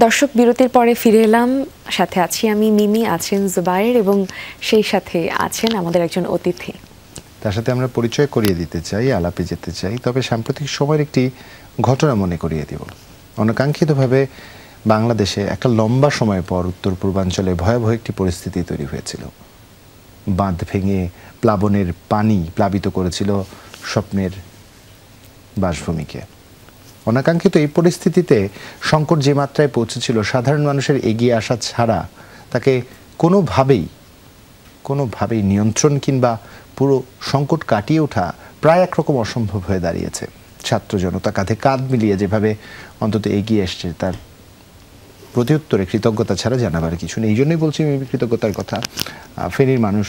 দর্শক বিরতির পরে ফিরে এলাম, সাথে আছি আমি মিমি, আছেন জুবায়ের এবং সেই সাথে আছেন আমাদের একজন অতিথি। তার সাথে আমরা পরিচয় করিয়ে দিতে চাই, আলাপে যেতে চাই। তবে সাম্প্রতিক সময়ের একটি ঘটনা মনে করিয়ে দিব। অনাকাঙ্ক্ষিতভাবে বাংলাদেশে একটা লম্বা সময় পর উত্তর পূর্বাঞ্চলে ভয়াবহ একটি পরিস্থিতি তৈরি হয়েছিল। বাঁধ ভেঙে প্লাবনের পানি প্লাবিত করেছিল স্বপ্নের বাসভূমিকে। অনাকাঙ্ক্ষিত এই পরিস্থিতিতে সংকট যে মাত্রায় পৌঁছেছিল, সাধারণ মানুষের এগিয়ে আসা ছাড়া তাকে কোনোভাবেই নিয়ন্ত্রণ কিংবা পুরো সংকট কাটিয়ে ওঠা প্রায় একরকম অসম্ভব হয়ে দাঁড়িয়েছে। ছাত্র জনতা কাঁধে কাঁধ মিলিয়ে যেভাবে অন্তত এগিয়ে এসছে, তার প্রত্যুত্তরে কৃতজ্ঞতা ছাড়া জানাবার কিছু নেই। এই জন্যই বলছি আমি কৃতজ্ঞতার কথা। ফেনীর মানুষ,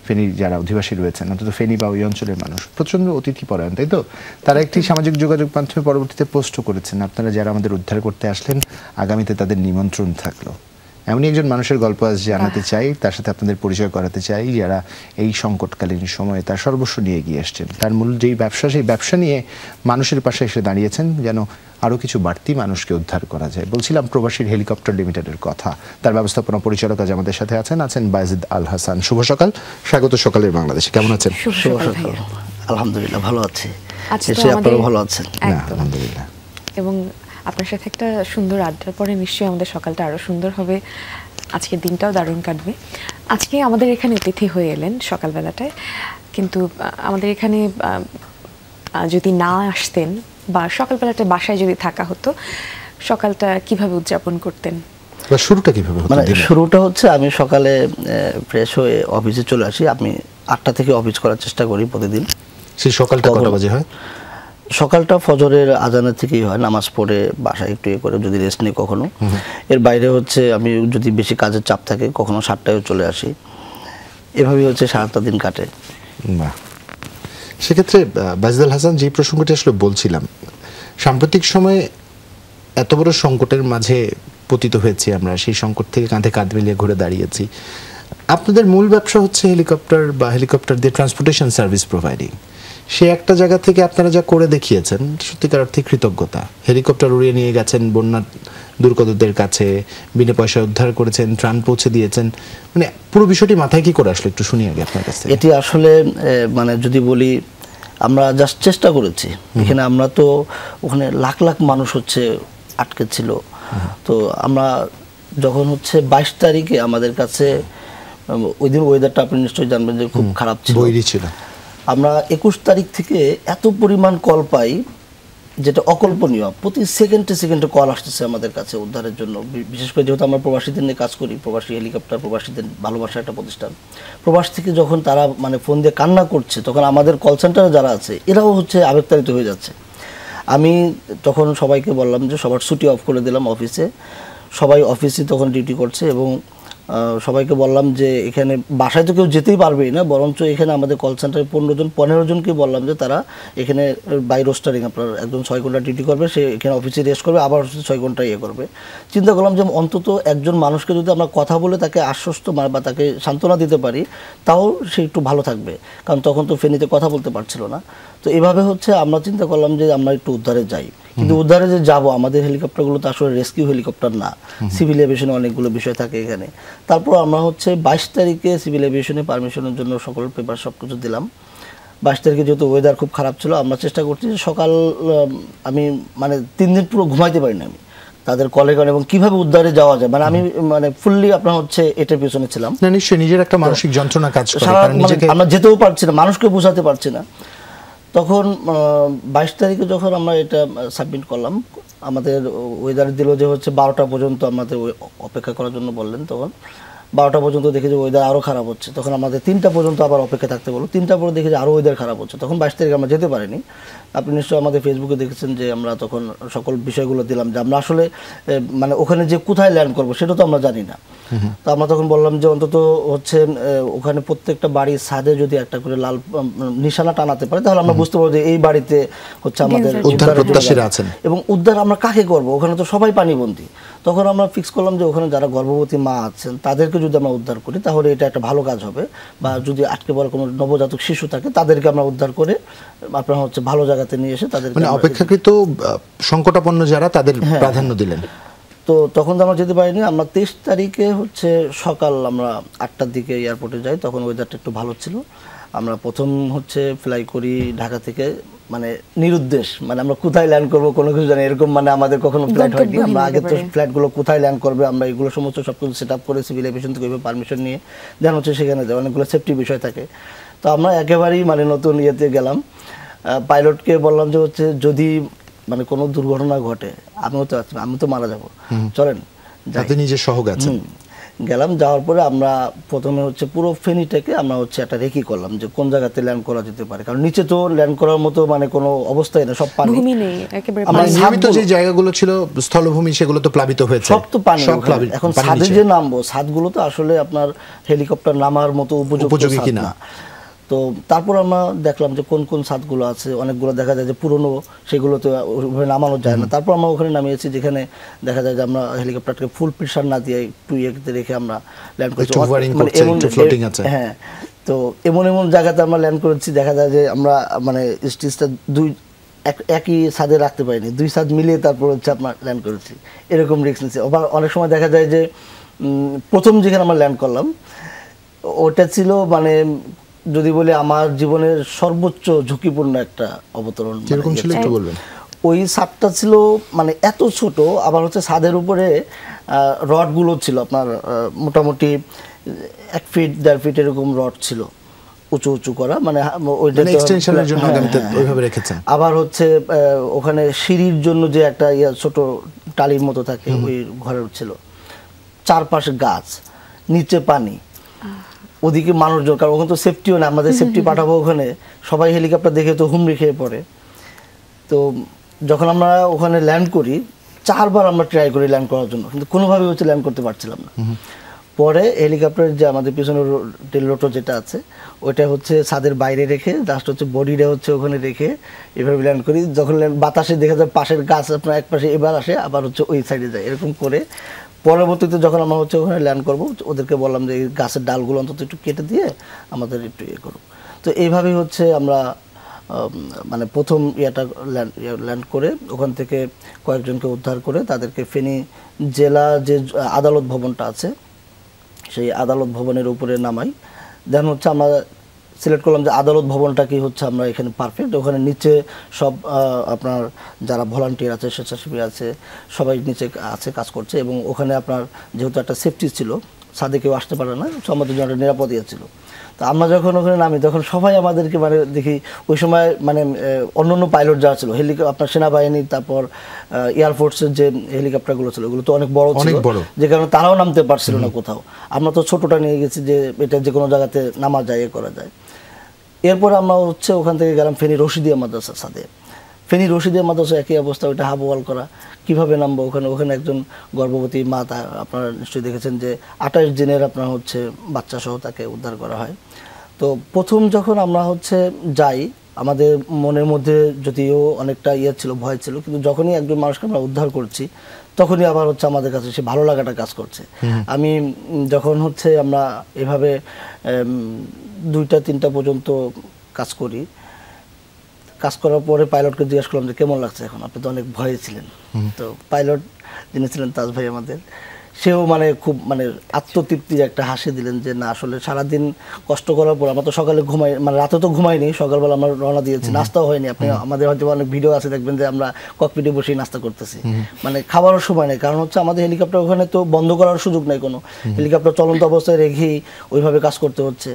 ফেনীর যারা অধিবাসী রয়েছেন, অন্তত ফেনী বা ওই অঞ্চলের মানুষ প্রচণ্ড অতিথিপরায়ণ, তাই তো? তারা একটি সামাজিক যোগাযোগ মাধ্যমে পরবর্তীতে পোস্টও করেছেন, আপনারা যারা আমাদের উদ্ধার করতে আসলেন আগামীতে তাদের নিমন্ত্রণ থাকলো। এমনই একজন মানুষের গল্প আজ জানাতে চাই, তার সাথে আপনাদের পরিচয় করাতে চাই, যারা এই সংকটকালীন সময়ে তার সর্বস্ব নিয়ে এগিয়ে এসছেন। তার মূল যেই ব্যবসা, সেই ব্যবসা নিয়ে মানুষের পাশে এসে দাঁড়িয়েছেন যেন আরও কিছু বাড়তি মানুষকে উদ্ধার করা যায়। বলছিলাম প্রবাসীর হেলিকপ্টার লিমিটেডের কথা। তার ব্যবস্থাপনা পরিচালক আজ আমাদের সাথে আছেন বায়েজিদ আল হাসান। শুভ সকাল, স্বাগত সকালের বাংলাদেশে। কেমন আছেন? শুভ সকাল। আলহামদুলিল্লাহ ভালো আছি। আপনারা ভালো আছেন? আলহামদুলিল্লাহ। এবং আপনার সাথে একটা সুন্দর আড্ডার পরে নিশ্চয়ই আমাদের সকালটা আরও সুন্দর হবে, আজকের দিনটাও দারুণ কাটবে। আজকে আমাদের এখানে অতিথি হয়ে এলেন সকালবেলাটায়, কিন্তু আমাদের এখানে যদি না আসতেন বা সকালবেলাটা বাসায় যদি থাকা হতো, সকালটা কিভাবে উদযাপন করতেন? শুরুটা কিভাবে হতো? শুরুটা হচ্ছে আমি সকালে ফ্রেশ হয়ে অফিসে চলে আসি। আমি 8টা থেকে অফিস করার চেষ্টা করি প্রতিদিন। সেই সকালটা কত বাজে হয়? সকালটা ফজরের আজানের থেকেই হয়, নামাজ পড়ে বাসায় একটু করে যদি রেস্ট নিই কখনো। এর বাইরে হচ্ছে আমি যদি বেশি কাজের চাপ থাকে কখনো 7টায় চলে আসি। এভাবেই হচ্ছে সারাটা দিন কাটে। বাহ। সেক্ষেত্রে বায়েজিদ আল হাসান, যে প্রসঙ্গটি আসলে বলছিলাম, সাম্প্রতিক সময়ে এত বড় সংকটের মাঝে পতিত হয়েছি আমরা, সেই সংকট থেকে কাঁধে কাঁধ মিলিয়ে ঘুরে দাঁড়িয়েছি। আপনাদের মূল ব্যবসা হচ্ছে হেলিকপ্টার দিয়ে ট্রান্সপোর্টেশন সার্ভিস প্রোভাইডিং। সে একটা জায়গা থেকে আপনারা যা করে দেখিয়েছেন, সত্যিকার অর্থে কৃতজ্ঞতা। হেলিকপ্টার উড়িয়ে নিয়ে গেছেন বন্যা দুর্গতদের কাছে, বিনা পয়সায় উদ্ধার করেছেন, ত্রাণ পৌঁছে দিয়েছেন। মানে পুরো বিষয়টি মাথায় কি করে আসলে একটু শুনি আগে আপনার কাছ থেকে। এটি আসলে মানে যদি বলি, আমরা জাস্ট চেষ্টা করেছি। এখানে আমরা তো ওখানে লাখ লাখ মানুষ হচ্ছে আটকে ছিল। তো আমরা যখন হচ্ছে 22 তারিখে আমাদের কাছে, ওই দিন ওয়েদারটা আপনি নিশ্চয়ই জানবেন যে খুব খারাপ ছিল, আমরা 21 তারিখ থেকে এত পরিমাণ কল পাই যেটা অকল্পনীয়। প্রতি সেকেন্ডে কল আসতেছে আমাদের কাছে উদ্ধারের জন্য। বিশেষ করে যেহেতু আমরা প্রবাসীদের নিয়ে কাজ করি, প্রবাসী হেলিকপ্টার, প্রবাসীদের ভালোবাসা একটা প্রতিষ্ঠান। প্রবাস থেকে যখন তারা মানে ফোন দিয়ে কান্না করছে, তখন আমাদের কল সেন্টারে যারা আছে এরাও হচ্ছে আবেগতাড়িত হয়ে যাচ্ছে। আমি তখন সবাইকে বললাম যে সবার ছুটি অফ করে দিলাম অফিসে। সবাই অফিসে তখন ডিউটি করছে এবং সবাইকে বললাম যে এখানে বাসায় তো কেউ যেতেই পারবেই না, বরঞ্চ এখানে আমাদের কল সেন্টারে 15 জনকে বললাম যে তারা এখানে বাই রোস্টারিং, আপনার একজন 6 ঘন্টা ডিউটি করবে, সে এখানে অফিসে রেস্ট করবে, আবার 6 ঘন্টা করবে। চিন্তা করলাম যে অন্তত একজন মানুষকে যদি আমরা কথা বলে তাকে আশ্বস্ত বা তাকে সান্ত্বনা দিতে পারি, তাও সে একটু ভালো থাকবে। কারণ তখন তো ফেনীতে কথা বলতে পারছিল না। তো এভাবে হচ্ছে আমরা চিন্তা করলাম যে আমরা একটু উদ্ধারে যাই। কিন্তু উদ্ধারে যে যাবো, আমাদের হেলিকপ্টারগুলো তো আসলে রেস্কিউ হেলিকপ্টার না, সিভিল এভিয়েশনে অনেকগুলো বিষয় থাকে এখানে। তারপর আমরা হচ্ছে 22 তারিখে সিভিল এভিয়েশনে পারমিশনের জন্য সকল পেপার সব কিছু দিলাম। 22 তারিখে যেহেতু ওয়েদার খুব খারাপ ছিল, আমরা চেষ্টা করছি যে সকাল, আমি মানে 3 দিন পুরো ঘুমাইতে পারিনি আমি তাদের কলে কলে এবং কিভাবে উদ্ধারে যাওয়া যায়, মানে আমি মানে ফুললি আপনার হচ্ছে এটার পিছনে ছিলাম। নিশ্চয়ই নিজের একটা মানসিক যন্ত্রণা কাজ করে, আমরা যেতেও পারছি না, মানুষকে বোঝাতে পারছি না। তখন 22 তারিখে যখন আমরা এটা সাবমিট করলাম, আমাদের ওয়েদার দিল যে হচ্ছে 12টা পর্যন্ত আমাদের অপেক্ষা করার জন্য বললেন। তখন 12টা পর্যন্ত দেখি যে ওয়েদার আরও খারাপ হচ্ছে। তখন আমাদের 3টা পর্যন্ত আবার অপেক্ষা থাকতে বলো। 3টা পরে দেখি যে আরও ওয়েদার খারাপ হচ্ছে। তখন 22 তারিখে আমরা যেতে পারিনি। আপনি নিশ্চয়ই আমাদের ফেসবুকে দেখেছেন যে আমরা তখন সকল বিষয়গুলো দিলাম যে আমরা আসলে মানে ওখানে যে কোথায় ল্যান্ড করবো সেটা তো আমরা জানি না। তো আমরা তখন বললাম যে অন্তত হচ্ছে ওখানে প্রত্যেকটা বাড়ির ছাদে যদি একটা করে লাল নিশানা টানাতে পারে, তাহলে আমরা বুঝতে পারবো যে এই বাড়িতে হচ্ছে আমাদের উদ্ধার প্রত্যাশীরা আছেন। এবং উদ্ধার আমরা কাকে করবো, ওখানে তো সবাই পানিবন্দী। তখন আমরা ফিক্স করলাম যে ওখানে যারা গর্ভবতী মা আছেন তাদেরকে যদি আমরা উদ্ধার করি তাহলে এটা একটা ভালো কাজ হবে। বা যদি আটকে পড়া কোনো নবজাতক শিশু থাকে তাদেরকে আমরা উদ্ধার করে আপনার হচ্ছে ভালো জায়গাতে নিয়ে এসে তাদের অপেক্ষাকৃত সংকটাপন্ন যারা তাদের প্রাধান্য দিলেন। তো তখন তো আমরা যেতে পারিনি। আমরা 23 তারিখে হচ্ছে সকাল আমরা 8টার দিকে এয়ারপোর্টে যাই, তখন ওয়েদারটা একটু ভালো ছিল। আমরা প্রথম হচ্ছে ফ্লাই করি ঢাকা থেকে, মানে নিরুদ্দেশ, মানে আমরা কোথায় ল্যান্ড করবো কোনো কিছু জানি এরকম, মানে আমাদের কখনো ফ্লাইট হয়নি। আমরা আগে তো ফ্লাইটগুলো কোথায় ল্যান্ড করবে আমরা এগুলো সমস্ত সব কিছু সেট আপ করে সিভিল এভিয়েশন থেকে পারমিশন নিয়ে দেন হচ্ছে সেখানে যায়, অনেকগুলো সেফটি বিষয় থাকে। তো আমরা একেবারেই মানে নতুন ইয়েতে গেলাম। পাইলটকে বললাম যে হচ্ছে যদি মানে কোনো দুর্ঘটনা ঘটে আমি তো মারা যাবো, চলেন নিজের সহ গেছেন। গেলাম, যাওয়ার পরে আমরা প্রথমে হচ্ছে পুরো ফেনীটাকে আমরা হচ্ছে একটা রেকি করলাম যে কোন জায়গাতে ল্যান্ড করা যেতে পারে, কারণ নিচে তো ল্যান্ড করার মতো মানে কোনো অবস্থাই না, সব পানি, নিয়মিত যে জায়গাগুলো ছিল স্থলভূমি সেগুলো তো প্লাবিত হয়েছে, সব তো পানি। এখন ছাদে যে নামবো, ছাদগুলো তো আসলে আপনার হেলিকপ্টার নামার মতো উপযোগী কিনা। তো তারপর আমরা দেখলাম যে কোন কোন ছাদগুলো আছে, অনেকগুলো দেখা যায় যে পুরনো, সেগুলো তো ওইভাবে নামানো যায় না। তারপর আমরা ওখানে নামিয়েছি যেখানে দেখা যায় যে আমরা হেলিকপ্টারকে ফুল প্রেশার না দিয়ে একটু ইয়েতে রেখে আমরা ল্যান্ড করেছি। হ্যাঁ, তো এমন এমন জায়গাতে আমরা ল্যান্ড করেছি, দেখা যায় যে আমরা মানে স্টেজটা একই ছাদে রাখতে পারিনি, 2 ছাদ মিলিয়ে তারপর হচ্ছে আপনার ল্যান্ড করেছি, এরকম রিস্ক নিয়েছি। আবার অনেক সময় দেখা যায় যে প্রথম যেখানে আমরা ল্যান্ড করলাম ওটা ছিল মানে যদি বলি আমার জীবনের সর্বোচ্চ ঝুঁকিপূর্ণ একটা অবতরণ। ওই ছাদটা ছিল মানে এত ছোট, আবার হচ্ছে ছাদের উপরে রডগুলো ছিল আপনার মোটামুটি 1 ফিট 1.5 ফিট এরকম রড ছিল উঁচু উঁচু করা, মানে এক্সটেনশনের জন্য ওইভাবে রেখেছেন। আবার হচ্ছে ওখানে সিঁড়ির জন্য যে একটা ছোট টালির মতো থাকে ওই ঘরের ছিল, চারপাশে গাছ, নিচে পানি, ওদিকে মানুষজন, কারণ ওখানে তো সেফটিও না, আমাদের সেফটি পাঠাবো ওখানে, সবাই হেলিকপ্টার দেখে তো হুমড়ি খেয়ে পড়ে। তো যখন আমরা ওখানে ল্যান্ড করি 4 বার আমরা ট্রাই করি ল্যান্ড করার জন্য, কিন্তু কোনোভাবে হচ্ছে ল্যান্ড করতে পারছিলাম না। পরে হেলিকপ্টারের যে আমাদের পিছনের টেলরোটো যেটা আছে ওইটা হচ্ছে ছাদের বাইরে রেখে লাস্ট হচ্ছে বডিটা হচ্ছে ওখানে রেখে এভাবে ল্যান্ড করি। যখন বাতাসে দেখা যায় পাশের গাছ আপনার এক পাশে এবার আসে, আবার হচ্ছে ওই সাইডে যায়, এরকম করে পরবর্তীতে যখন আমরা হচ্ছে ওখানে ল্যান্ড করবো ওদেরকে বললাম যে এই গাছের ডালগুলো অন্তত একটু কেটে দিয়ে আমাদের একটু ইয়ে করুক। তো এইভাবেই হচ্ছে আমরা মানে প্রথম ল্যান্ড করে ওখান থেকে কয়েকজনকে উদ্ধার করে তাদেরকে ফেনী জেলা যে আদালত ভবনটা আছে সেই আদালত ভবনের উপরে নামাই। দেন হচ্ছে আমরা সিলেক্ট করলাম যে আদালত ভবনটা কি হচ্ছে আমরা এখানে পারফেক্ট, ওখানে নিচে সব আপনার যারা ভলান্টিয়ার আছে, স্বেচ্ছাসেবী আছে, সবাই নিচে আছে কাজ করছে, এবং ওখানে আপনার যেহেতু একটা সেফটি ছিল, ছাদে কেউ আসতে পারে না, আমাদের জন্য একটা নিরাপদ ছিল। তো আমরা যখন ওখানে নামি তখন সবাই আমাদেরকে মানে দেখি ওই সময় মানে অন্য পাইলট যারা ছিল আপনার সেনাবাহিনী, তারপর এয়ারফোর্সের যে হেলিকপ্টারগুলো ছিল ওগুলো তো অনেক বড় ছিল, যে কারণে তারাও নামতে পারছিল না কোথাও। আমরা তো ছোটটা নিয়ে গেছি যে এটা যে কোনো জায়গাতে নামা যায়, এ করা যায়। এরপর আমরা হচ্ছে ওখান থেকে গেলাম ফেনী রশিদিয়া মাদ্রাসার সাথে। ফেনী রশিদিয়া মাদ্রাসা একই অবস্থা, ওইটা হাবওয়াল করা, কীভাবে নামবো ওখানে একজন গর্ভবতী মা, আপনারা নিশ্চয়ই দেখেছেন যে 28 দিনের আপনার হচ্ছে বাচ্চা সহ তাকে উদ্ধার করা হয়। তো প্রথম যখন আমরা হচ্ছে যাই আমাদের মনের মধ্যে যদিও অনেকটা ছিল, ভয় ছিল, কিন্তু যখনই একজন মানুষকে আমরা উদ্ধার করছি তখনই আবার হচ্ছে আমাদের কাছে সে ভালো লাগাটা কাজ করছে। আমি যখন হচ্ছে আমরা এভাবে 2টা 3টা পর্যন্ত কাজ করি, কাজ করার পরে পাইলটকে জিজ্ঞাসা করলাম যে কেমন লাগছে এখন, আপনি তো অনেক ভয়ে ছিলেন। তো পাইলট যিনি ছিলেন তাজ ভাই আমাদের, সেও মানে খুব মানে আত্মতৃপ্তির একটা হাসি দিলেন যে না আসলে সারাদিন কষ্ট করার পর আমরা তো সকালে ঘুমাই, মানে রাতে তো ঘুমাইনি, সকালবেলা আমরা রওনা দিয়েছি, নাস্তাও হয়নি। আপনি আমাদের হয়তো অনেক ভিডিও আছে দেখবেন যে আমরা ককপিটে বসেই নাস্তা করতেছি, মানে খাবারের সময় নেই, কারণ হচ্ছে আমাদের হেলিকপ্টার ওখানে তো বন্ধ করার সুযোগ নেই, কোনো হেলিকপ্টার চলন্ত অবস্থায় রেখেই ওইভাবে কাজ করতে হচ্ছে।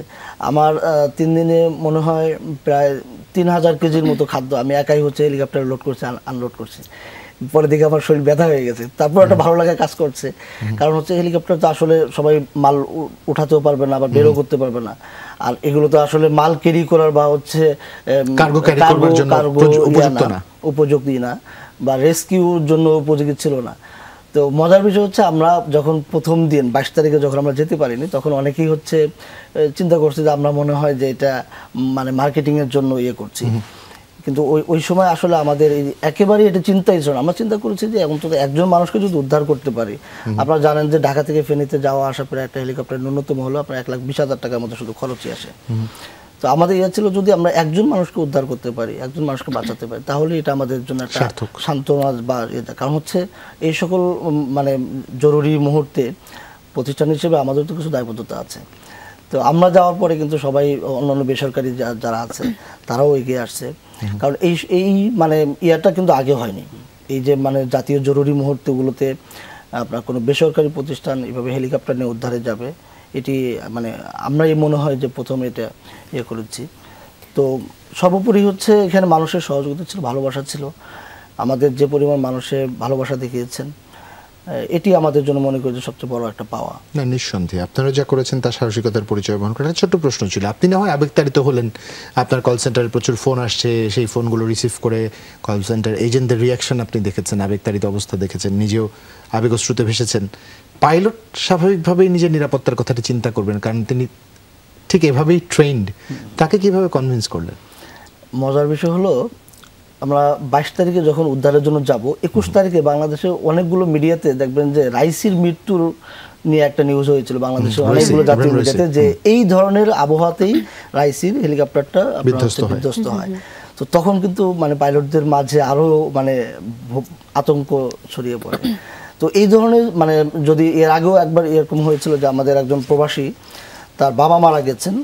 আমার 3 দিনে মনে হয় প্রায় 3000 কেজির মতো খাদ্য আমি একাই হচ্ছে হেলিকপ্টারে লোড করছি, আনলোড করছি। পরে দেখে আমার শরীর ব্যথা হয়ে গেছে, তারপর একটা ভালো লাগা কাজ করছে, কারণ হচ্ছে হেলিকপ্টার তো আসলে সবাই মাল উঠাতেও পারবে না, আবার বেরও করতে পারবে না, আর এগুলো তো আসলে মাল ক্যারি করার বা হচ্ছে উপযোগী না, বা রেস্কিউর জন্য উপযোগী ছিল না। তো মজার বিষয় হচ্ছে আমরা যখন প্রথম দিন 22 তারিখে যখন আমরা যেতে পারিনি তখন অনেকেই হচ্ছে চিন্তা করছে যে আমরা মনে হয় যে এটা মানে মার্কেটিংয়ের জন্য ইয়ে করছি, কিন্তু ওই সময় আসলে আমাদের একেবারেই এটা চিন্তাই ছিল না। আমরা চিন্তা করেছি যে অন্তত একজন মানুষকে যদি উদ্ধার করতে পারি, আপনারা জানেন যে ঢাকা থেকে ফেনীতে যাওয়া আসা প্রায় একটা হেলিকপ্টার ন্যূনতম হলো আপনার 1,20,000 টাকার মতো শুধু খরচই আসে। তো আমাদের ইয়ে ছিল যদি আমরা একজন মানুষকে উদ্ধার করতে পারি, একজন মানুষকে বাঁচাতে পারি, তাহলে এটা আমাদের জন্য একটা সান্ত্বনা বা এটা। কারণ হচ্ছে এই সকল মানে জরুরি মুহূর্তে প্রতিষ্ঠান হিসেবে আমাদের তো কিছু দায়বদ্ধতা আছে। তো আমরা যাওয়ার পরে কিন্তু সবাই অন্যান্য বেসরকারি যারা আছে তারাও এগিয়ে আসছে। কারণ এই মানে ইয়াটা কিন্তু আগে হয়নি, এই যে মানে জাতীয় জরুরি মুহূর্তগুলোতে আপনার কোনো বেসরকারি প্রতিষ্ঠান এভাবে হেলিকপ্টার নিয়ে উদ্ধারে যাবে, এটি মানে আমরা এই মনে হয় যে প্রথমে এটা ইয়ে করেছি। তো সর্বোপরি হচ্ছে এখানে মানুষের সহযোগিতা ছিল, ভালোবাসা ছিল। আমাদের যে পরিমাণ মানুষের ভালোবাসা দেখিয়েছেন, এটি আমাদের জন্য মনে করি যে সবচেয়ে বড় একটা পাওয়া। না, নিঃসন্দেহে আপনারা যা করেছেন তার সাহসিকতার পরিচয় বহন করে। ছোট্ট প্রশ্ন ছিল, আপনি না হয় আবেগতাড়িত হলেন, আপনার কল সেন্টারে প্রচুর ফোন আসছে, সেই ফোনগুলো রিসিভ করে কল সেন্টার এজেন্টদের রিয়াকশন আপনি দেখেছেন, আবেগতাড়িত অবস্থা দেখেছেন, নিজেও আবেগস্রুতে ভেসেছেন। পাইলট স্বাভাবিকভাবেই নিজের নিরাপত্তার কথাটি চিন্তা করবেন, কারণ তিনি ঠিক এভাবেই ট্রেন্ড। তাকে কিভাবে কনভিন্স করলেন? মজার বিষয় হলো, আমরা 22 তারিখে যখন উদ্ধারের জন্য যাব, 21 তারিখে বাংলাদেশে অনেকগুলো মিডিয়াতে দেখবেন যে রাইসির মৃত্যুর নিয়ে একটা নিউজ হয়েছিল বাংলাদেশে অনেকগুলো জাতীয় মিডিয়াতে, যে এই ধরনের আবহাওয়াতেই রাইসির হেলিকপ্টারটা বিধ্বস্ত হয়। তো তখন কিন্তু মানে পাইলটদের মাঝে আরো মানে আতঙ্ক ছড়িয়ে পড়ে। তো এই ধরনের মানে যদি এর আগেও একবার এরকম হয়েছিল যে আমাদের একজন প্রবাসী, তার বাবা মারা গেছেন,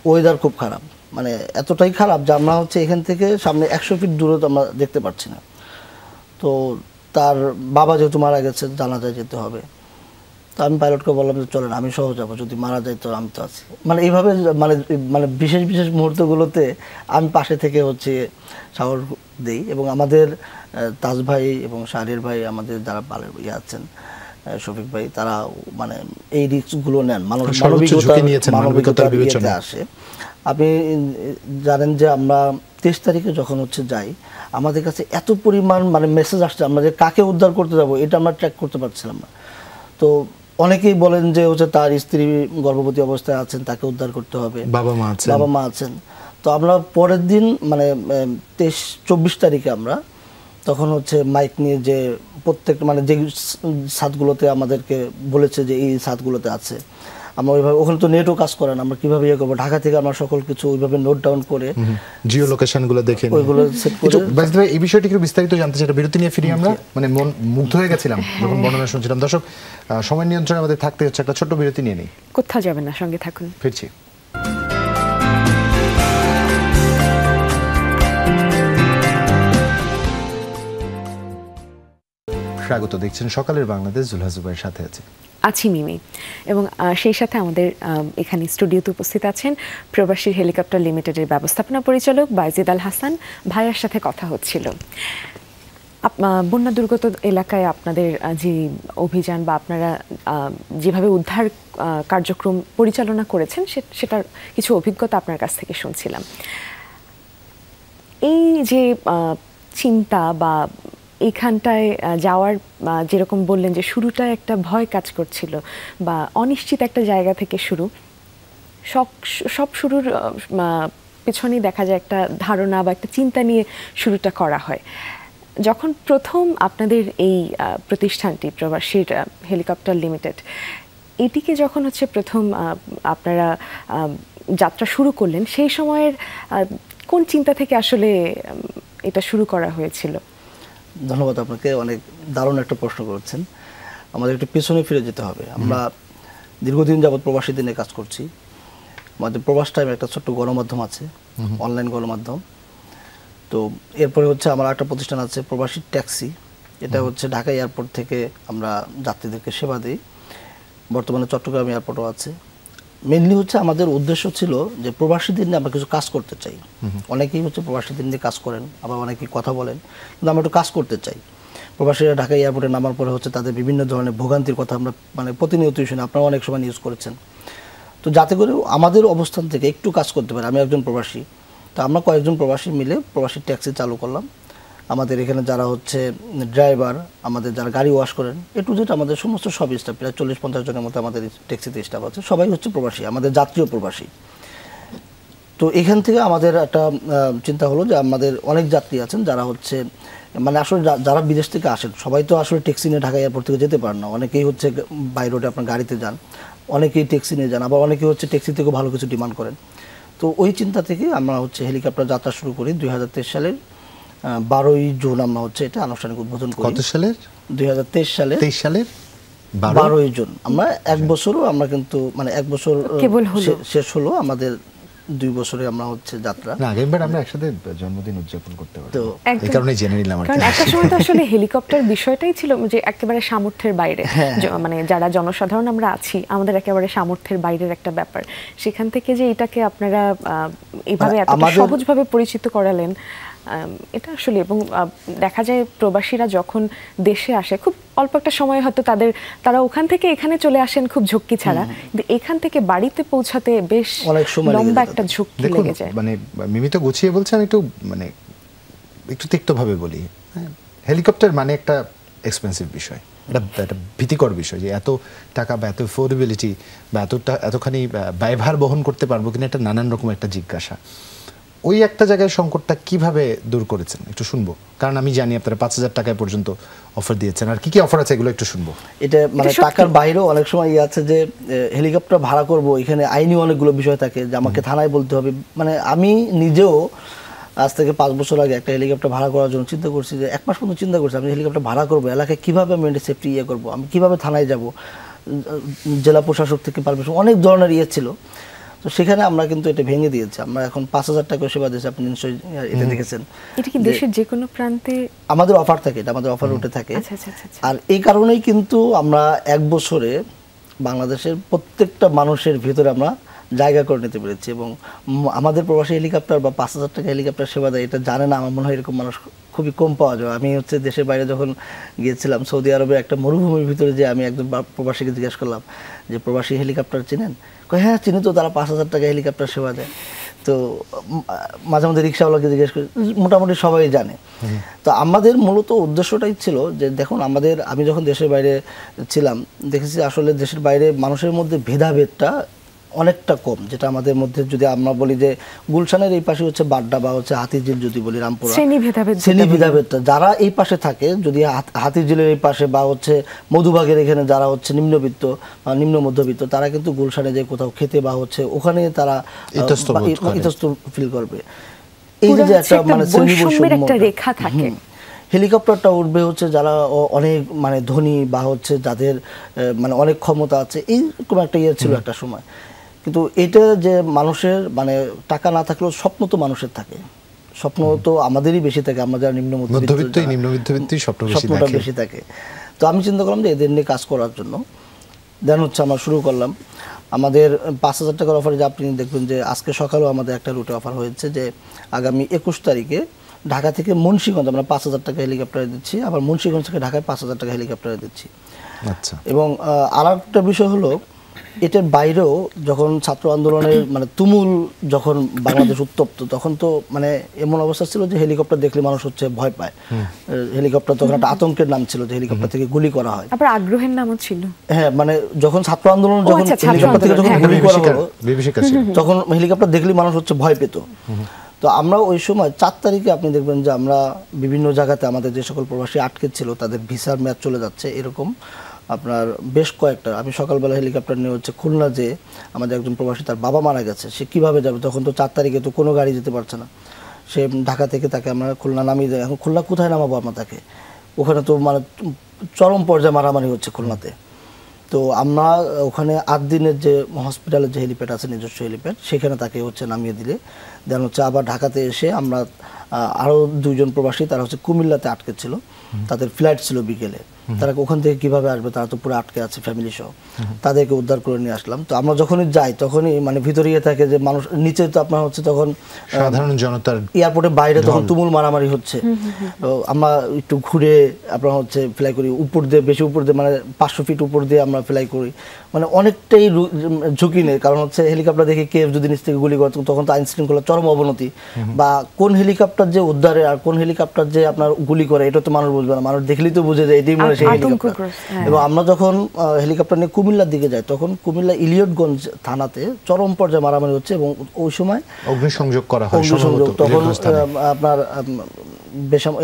ওয়েদার খুব খারাপ, মানে এতটাই খারাপ যে আমরা হচ্ছে এখান থেকে সামনে 100 ফিট দূরত্ব আমরা দেখতে পাচ্ছি না। তো তার বাবা যেহেতু মারা গেছে, জানাজায় যেতে হবে। তো আমি পাইলটকে বললাম যে চলেন, আমি সহ যাবো, যদি মারা যায় তো আমি তো আছি। মানে এইভাবে মানে মানে বিশেষ বিশেষ মুহূর্তগুলোতে আমি পাশে থেকে হচ্ছে সাহস দেই। এবং আমাদের তাজ ভাই এবং শাহরির ভাই, আমাদের যারা ইয়ে আছেন, শফিক ভাই, তারা মানে এই রিস্কগুলো নেন, মানবিকতার বিবেচনায় আসে। আপনি জানেন যে আমরা 23 তারিখে যখন হচ্ছে যাই, আমাদের কাছে এত পরিমাণ মানে মেসেজ আসছে, আমরা যে কাকে উদ্ধার করতে যাব এটা আমরা ট্র্যাক করতে পারছিলাম না। তো অনেকেই বলেন যে হচ্ছে তার স্ত্রী গর্ভবতী অবস্থায় আছেন, তাকে উদ্ধার করতে হবে, বাবা মা আছেন। তো আমরা পরের দিন মানে 24 তারিখে আমরা তখন হচ্ছে মাইক নিয়ে যে প্রত্যেকটা মানে যে ছাদগুলোতে আমাদেরকে বলেছে যে এই ছাদগুলোতে আছে, আমরা ওইভাবে, ওখানে তো নেটও কাজ করে না, আমরা কিভাবে ইয়ে করবো, ঢাকা থেকে আমরা সকল কিছু ওইভাবে নোট ডাউন করে জিও লোকেশনগুলো দেখে ওইগুলো সেট করে। ভাই এই বিষয়টি একটু বিস্তারিত জানতে চাই, বিরতি নিয়ে ফিরি আমরা, মানে মন মুগ্ধ হয়ে গেছিলাম যখন বর্ণনা শুনছিলাম। দর্শক, সময় নিয়ন্ত্রণে আমাদের থাকতে হচ্ছে, একটা ছোট্ট বিরতি নিয়ে নেই, কোথাও যাবেন না, সঙ্গে থাকুন, ফিরছি। স্বাগত, দেখছেন সকালের বাংলাদেশ, জুলহা জুবাইর সাথে আছি মিমি, এবং সেই সাথে আমাদের এখানে স্টুডিওতে উপস্থিত আছেন প্রবাসী হেলিকপ্টার লিমিটেডের ব্যবস্থাপনা পরিচালক বাইজিদ আল হাসান। ভাইয়ার সাথে কথা হচ্ছিল বন্যা দুর্গত এলাকায় আপনাদের যে অভিযান বা আপনারা যেভাবে উদ্ধার কার্যক্রম পরিচালনা করেছেন সেটার কিছু অভিজ্ঞতা আপনার কাছ থেকে শুনছিলাম। এই যে চিন্তা বা এইখানটায় যাওয়ার, যেরকম বললেন যে শুরুটায় একটা ভয় কাজ করছিল বা অনিশ্চিত একটা জায়গা থেকে শুরু, সব শুরুর পেছনেই দেখা যায় একটা ধারণা বা একটা চিন্তা নিয়ে শুরুটা করা হয়। যখন প্রথম আপনাদের এই প্রতিষ্ঠানটি প্রবাসীর হেলিকপ্টার লিমিটেড, এটিকে যখন হচ্ছে প্রথম আপনারা যাত্রা শুরু করলেন, সেই সময়ের কোন চিন্তা থেকে আসলে এটা শুরু করা হয়েছিল? ধন্যবাদ আপনাকে, অনেক দারুণ একটা প্রশ্ন করেছেন। আমাদের একটু পেছনে ফিরে যেতে হবে। আমরা দীর্ঘদিন যাবৎ প্রবাসী দিনে কাজ করছি। আমাদের প্রবাস টাইম একটা ছোট্ট গণমাধ্যম আছে, অনলাইন গণমাধ্যম। তো এরপরে হচ্ছে আমার একটা প্রতিষ্ঠান আছে প্রবাসী ট্যাক্সি, এটা হচ্ছে ঢাকা এয়ারপোর্ট থেকে আমরা যাত্রীদেরকে সেবা দিই। বর্তমানে চট্টগ্রাম এয়ারপোর্টও আছে। মেনলি হচ্ছে আমাদের উদ্দেশ্য ছিল যে প্রবাসীদের নিয়ে আমরা কিছু কাজ করতে চাই। অনেকেই হচ্ছে প্রবাসীদের নিয়ে কাজ করেন, আবার অনেকেই কথা বলেন, কিন্তু আমরা একটু কাজ করতে চাই। প্রবাসীরা ঢাকা এয়ারপোর্টে নামার পরে হচ্ছে তাদের বিভিন্ন ধরনের ভোগান্তির কথা আমরা মানে প্রতিনিয়তই শুনি, আপনারা অনেক সময় নিউজ করেছেন। তো যাতে করে আমাদের অবস্থান থেকে একটু কাজ করতে পারে, আমি একজন প্রবাসী, তো আমরা কয়েকজন প্রবাসী মিলে প্রবাসী ট্যাক্সি চালু করলাম। আমাদের এখানে যারা হচ্ছে ড্রাইভার, আমাদের যারা গাড়ি ওয়াশ করেন, এ টু জেড আমাদের সমস্ত সব স্টাফ, প্রায় 40-50 জনের মতো আমাদের ট্যাক্সিতে স্টাফ আছে, সবাই হচ্ছে প্রবাসী, আমাদের যাত্রীয় প্রবাসী। তো এখান থেকে আমাদের একটা চিন্তা হলো যে আমাদের অনেক যাত্রী আছেন যারা হচ্ছে মানে আসলে যারা বিদেশ থেকে আসেন, সবাই তো আসলে ট্যাক্সি নিয়ে ঢাকা এয়ারপোর্ট থেকে যেতে পারেন না, অনেকেই হচ্ছে বাই রোডে আপনার গাড়িতে যান, অনেকেই ট্যাক্সি নিয়ে যান, আবার অনেকেই হচ্ছে ট্যাক্সি থেকেও ভালো কিছু ডিমান্ড করেন। তো ওই চিন্তা থেকে আমরা হচ্ছে হেলিকপ্টার যাত্রা শুরু করি 2023 সালের 12ই জুন আমরা হচ্ছে এটা আনুষ্ঠানিক উদ্বোধন করি। কত সালের? 2023 সালের 12ই জুন। আমরা এক বছরও আমরা কিন্তু মানে এক বছর কেবল শেষ হলো আমাদের 2 বছরে আমরা হচ্ছে যাত্রা। না আগেরবার আমরা একসাথে জন্মদিন উদযাপন করতে পারি, তো এই কারণে জেনে নিলাম। কারণ একটা সময় তো আসলে হেলিকপ্টার বিষয়টাই ছিল যে একেবারে সামর্থ্যের বাইরে, মানে যারা জনসাধারণ আমরা আছি আমাদের একেবারে সামর্থ্যের বাইরের একটা ব্যাপার। সেখান থেকে যে এটাকে আপনারা এইভাবে এত সহজভাবে পরিচিত করালেন, এটা আসলে, এবং দেখা যায় প্রবাসীরা যখন দেশে আসে খুব অল্প একটা সময় হয়তো তারা ওখান থেকে এখানে চলে আসেন খুব ঝক্কি ছাড়া, কিন্তু এখান থেকে বাড়িতে পৌঁছাতে বেশ লম্বা একটা ঝক্কি লেগে যায়। মানে মিমি তো গুছিয়ে বলছে, আমি একটু তিক্তভাবে বলি। হেলিকপ্টার মানে একটা এক্সপেন্সিভ বিষয়, একটা ভীতিকর বিষয়, যে এত টাকা বা এত অ্যাফোর্ডেবিলিটি বা এতখানি ব্যয়ভার বহন করতে পারবো কিনা, একটা নানান রকম একটা জিজ্ঞাসা। ওই একটা জায়গায় সংকটটা কিভাবে দূর করেছেন একটু শুনবো, কারণ আমি জানি আপনারা 5,000 টাকায় পর্যন্ত অফার দিয়েছেন, আর কি কি অফার আছে এগুলো একটু শুনবো। এটা মানে টাকার বাইরেও অনেক সময় আছে যে হেলিকপ্টার ভাড়া করব, এখানে আইনি অনেকগুলো বিষয় থাকে যে আমাকে থানায় বলতে হবে। মানে আমি নিজেও আজ থেকে 5 বছর আগে একটা হেলিকপ্টার ভাড়া করার জন্য চিন্তা করছি, যে 1 মাস পর্যন্ত চিন্তা করছি আমি হেলিকপ্টার ভাড়া করবো, এলাকায় কীভাবে আমি সেফটি করবো, আমি কীভাবে থানায় যাব, জেলা প্রশাসক থেকে পারমিশন, অনেক ধরনের ছিল। তো সেখানে আমরা কিন্তু এটা ভেঙে দিয়েছি। আমরা এখন 5,000 টাকা সেবা দিয়েছি, আপনি নিশ্চয়ই এটা দেখেছেন। এটা কি দেশের যে কোনো প্রান্তে আমাদের অফার থাকে, এটা আমাদের অফার রুটে থাকে। আর এই কারণেই কিন্তু আমরা 1 বছরে বাংলাদেশের প্রত্যেকটা মানুষের ভিতরে আমরা জায়গা করে নিতে পেরেছি। এবং আমাদের প্রবাসী হেলিকপ্টার বা 5,000 টাকা হেলিকপ্টার সেবা দেয়, এটা জানে না আমার মনে হয় এরকম মানুষ খুবই কম পাওয়া যায়। আমি হচ্ছে দেশের বাইরে যখন গিয়েছিলাম সৌদি আরবে, একটা মরুভূমির ভিতরে যে আমি একজন প্রবাসীকে জিজ্ঞেস করলাম যে প্রবাসী হেলিকপ্টার চিনেন? হ্যাঁ চিনি তো, তারা 5,000 টাকা হেলিকপ্টার সেবা দেয়। তো মাঝে মধ্যে রিক্সাওয়ালাকে জিজ্ঞেস করি, মোটামুটি সবাই জানে। তো আমাদের মূলত উদ্দেশ্যটাই ছিল যে দেখুন, আমি যখন দেশের বাইরে ছিলাম দেখেছি আসলে দেশের বাইরে মানুষের মধ্যে ভেদাভেদটা অনেকটা কম। যেটা আমাদের মধ্যে যদি আমরা বলি যে গুলশানের এই পাশে হচ্ছে বাড্ডা বা হচ্ছে হাতিঝিল, যদি বলি রামপুরা, শ্রেণী ভেদাভেদটা যারা এই পাশে থাকে, যদি হাতিঝিলের এই পাশে বা হচ্ছে মধুবাগের এখানে যারা হচ্ছে নিম্নবিত্ত বা নিম্ন মধ্যবিত্ত, তারা কিন্তু গুলশানে যে কোথাও খেতে বা হচ্ছে ওখানে তারা ইতস্ত ফিল করবে। এই যে একটা মানে শ্রেণী বৈষম্য রেখা থাকে। হেলিকপ্টারটা উঠবে হচ্ছে যারা অনেক মানে ধনী বা হচ্ছে যাদের মানে অনেক ক্ষমতা আছে, এইরকম একটা ছিল একটা সময়। কিন্তু এটা যে মানুষের মানে টাকা না থাকলেও স্বপ্ন তো মানুষের থাকে, স্বপ্ন তো আমাদেরই বেশি থাকে, আমরা যারা নিম্ন মধ্যবিত্তই স্বপ্নটা বেশি থাকে। তো আমি চিন্তা করলাম যে এদের নিয়ে কাজ করার জন্য। দেন হচ্ছে আমরা শুরু করলাম আমাদের 5,000 টাকার অফারে। যে আপনি দেখবেন যে আজকে সকালেও আমাদের একটা রুটে অফার হয়েছে যে আগামী 21 তারিখে ঢাকা থেকে মুন্সিগঞ্জ আমরা 5,000 টাকা হেলিকপ্টারে দিচ্ছি, আবার মুন্সিগঞ্জ থেকে ঢাকায় 5,000 টাকা হেলিকপ্টারে দিচ্ছি। আচ্ছা। এবং আরেকটা বিষয় হলো, এটার বাইরেও যখন ছাত্র আন্দোলনের মানে তুমুল যখন বাংলাদেশ উত্তপ্ত, তখন তো মানে এমন অবস্থা ছিল যে হেলিকপ্টার দেখলে মানুষ হচ্ছে ভয় পায়। হেলিকপ্টার তখন একটা আতঙ্কের নাম ছিল যে হেলিকপ্টার থেকে গুলি করা হয়, আবার আগ্রহের নামও ছিল। হ্যাঁ, মানে যখন ছাত্র আন্দোলন যখন হেলিকপ্টার থেকে যখন গুলি করা হলো, তখন হেলিকপ্টার দেখলে মানুষ হচ্ছে ভয় পেত। তো আমরা ওই সময় 4 তারিখে আপনি দেখবেন যে আমরা বিভিন্ন জায়গাতে আমাদের যে সকল প্রবাসী আটকে ছিল তাদের ভিসার মেয়াদ চলে যাচ্ছে, এরকম আপনার বেশ কয়েকটা। আমি সকালবেলা হেলিকপ্টার নিয়ে হচ্ছে খুলনা, যে আমাদের একজন প্রবাসী তার বাবা মারা গেছে, সে কীভাবে যাবে? তখন তো 4 তারিখে তো কোনো গাড়ি যেতে পারছে না। সে ঢাকা থেকে তাকে আমরা খুলনা নামিয়ে দেয়। এখন খুলনা কোথায় নামাবো আমরা তাকে? ওখানে তো মানে চরম পর্যায়ে মারামারি হচ্ছে খুলনাতে। তো আমরা ওখানে 8 দিনের যে হসপিটালের যে হেলিপ্যাড আছে, নিজস্ব হেলিপ্যাড, সেখানে তাকে হচ্ছে নামিয়ে দিলে দেন হচ্ছে আবার ঢাকাতে এসে আমরা আরও 2 জন প্রবাসী, তারা হচ্ছে কুমিল্লাতে আটকে ছিল, তাদের ফ্লাইট ছিল বিকেলে, তারা ওখান থেকে কিভাবে আসবে, তারা তো পুরো আটকে আছে ফ্যামিলি সহ, তাদেরকে উদ্ধার করে নিয়ে আসলাম। তো আমরা যখনই যাই তখনই মানে ভিতরে থাকে যে মানুষ নিচে, তো আপনার হচ্ছে তখন সাধারণ জনতার এয়ারপোর্টের বাইরে তখন তুমুল মারামারি হচ্ছে। তো আমরা একটু ঘুরে আপনার হচ্ছে ফ্লাই করি, উপর দিয়ে বেশি উপর দিয়ে মানে 500 ফিট উপর দিয়ে আমরা ফ্লাই করি, মানে অনেকটাই ঝুঁকি নেই। কারণ হচ্ছে হেলিকপ্টার দেখে কেউ যদি নিচ থেকে গুলি করে তখন তো আইন শৃঙ্খলা চরম অবনতি, বা কোন হেলিকপ্টার যে উদ্ধারে আর কোন হেলিকপ্টার যে আপনার গুলি করে এটা তো মানুষ বুঝবে না, মানুষ দেখলেই তো বুঝে যায় এটাই মনে হয় সেই হেলিকপ্টার। এবং আমরা যখন হেলিকপ্টার নিয়ে কুমিল্লার দিকে যাই তখন কুমিল্লা ইলিয়টগঞ্জ থানাতে চরম পর্যায়ে মারামারি হচ্ছে, এবং ওই সময় অগ্নিসংযোগ করা হয়। তখন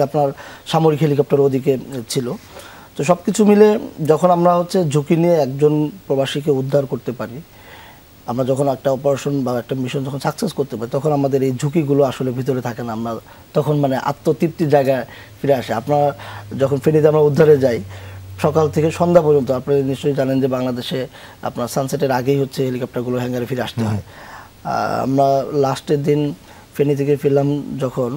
আপনার সামরিক হেলিকপ্টার ওদিকে ছিল। তো সবকিছু মিলে যখন আমরা হচ্ছে ঝুঁকি নিয়ে একজন প্রবাসীকে উদ্ধার করতে পারি, আমরা যখন একটা অপারেশন বা একটা মিশন যখন সাকসেস করতে পারি তখন আমাদের এই ঝুঁকিগুলো আসলে ভিতরে থাকে না, আমরা তখন মানে আত্মতৃপ্তির জায়গায় ফিরে আসে। আপনারা যখন ফেনীতে আমরা উদ্ধারে যাই সকাল থেকে সন্ধ্যা পর্যন্ত, আপনারা নিশ্চয়ই জানেন যে বাংলাদেশে আপনার সানসেটের আগেই হচ্ছে হেলিকপ্টারগুলো হ্যাঙ্গারে ফিরে আসতে হয়। আমরা লাস্টের দিন ফেনী থেকে ফিরলাম যখন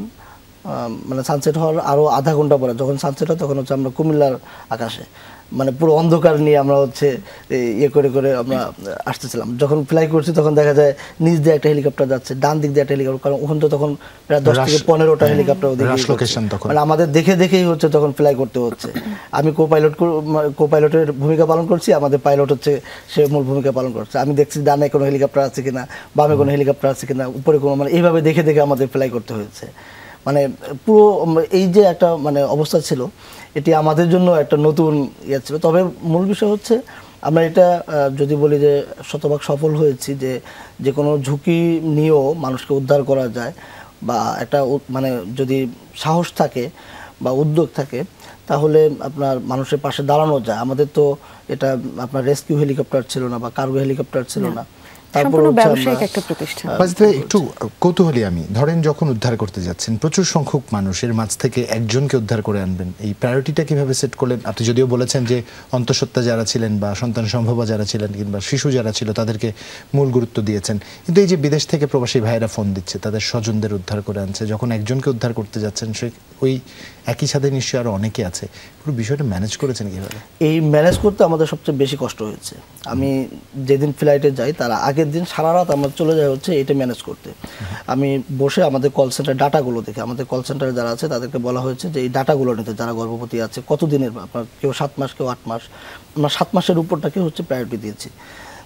মানে সানসেট হওয়ার আরও আধা ঘন্টা পরে, যখন সানসেট হয় তখন হচ্ছে আমরা কুমিল্লার আকাশে মানে পুরো অন্ধকার নিয়ে আমরা হচ্ছে ইয়ে করে করে আমরা আসতেছিলাম। যখন ফ্লাই করছি তখন দেখা যায় নিচ দিয়ে একটা হেলিকপ্টার যাচ্ছে, ডান দিক দিয়ে একটা হেলিকপ্টার, কারণ ওখানে তো তখন প্রায় 10 থেকে 15টা হেলিকপ্টার মানে আমাদের দেখে দেখেই হচ্ছে তখন ফ্লাই করতে হচ্ছে। আমি কো-পাইলটের ভূমিকা পালন করছি, আমাদের পাইলট হচ্ছে সে মূল ভূমিকা পালন করছে। আমি দেখছি ডানে কোনো হেলিকপ্টার আছে কিনা, বামে কোনো হেলিকপ্টার আছে কিনা, উপরে কোনো, মানে এইভাবে দেখে দেখে আমাদের ফ্লাই করতে হয়েছে। মানে পুরো এই যে একটা মানে অবস্থা ছিল, এটি আমাদের জন্য একটা নতুন ইয়ে ছিল। তবে মূল বিষয় হচ্ছে আমরা এটা যদি বলি যে শতভাগ সফল হয়েছি, যে কোনো ঝুঁকি নিয়েও মানুষকে উদ্ধার করা যায়, বা একটা মানে যদি সাহস থাকে বা উদ্যোগ থাকে তাহলে আপনার মানুষের পাশে দাঁড়ানো যায়। আমাদের তো এটা আপনার রেস্কিউ হেলিকপ্টার ছিল না বা কার্গো হেলিকপ্টার ছিল না, সম্পূর্ণ ব্যবসায়িক একটা প্রতিষ্ঠান। একটু কৌতূহলী আমি, ধরেন যখন উদ্ধার করতে যাচ্ছেন প্রচুর সংখ্যক মানুষের মাঝ থেকে একজনকে উদ্ধার করে আনবেন, এই প্রায়োরিটিটা কিভাবে সেট করলেন? আপনি যদিও বলেছেন যে অন্তঃসত্ত্বা যারা ছিলেন বা সন্তান সম্ভবা যারা ছিলেন কিংবা শিশু যারা ছিল তাদেরকে মূল গুরুত্ব দিয়েছেন, কিন্তু এই যে বিদেশ থেকে প্রবাসী ভাইয়েরা ফোন দিচ্ছে, তাদের স্বজনদের উদ্ধার করে আনছে, যখন একজনকে উদ্ধার করতে যাচ্ছেন সে ওই একই সাথে নিশ্চয়ই আরো অনেকে আছে, পুরো বিষয়টা ম্যানেজ করেছেন কিভাবে? এই ম্যানেজ করতে আমাদের সবচেয়ে বেশি কষ্ট হয়েছে। আমি যেদিন ফ্লাইটে যাই তার আগের দিন সারা রাত আমরা চলে যাই হচ্ছে এটা ম্যানেজ করতে। আমি বসে আমাদের কল সেন্টার ডাটাগুলো দেখে, আমাদের কল সেন্টারে যারা আছে তাদেরকে বলা হয়েছে যে এই ডাটাগুলো নিতে, যারা গর্ভবতী আছে কতদিনের, আপনার কেউ 7 মাস কেউ 8 মাস, আমরা 7 মাসের উপরটাকে হচ্ছে প্রায়োরিটি দিয়েছি।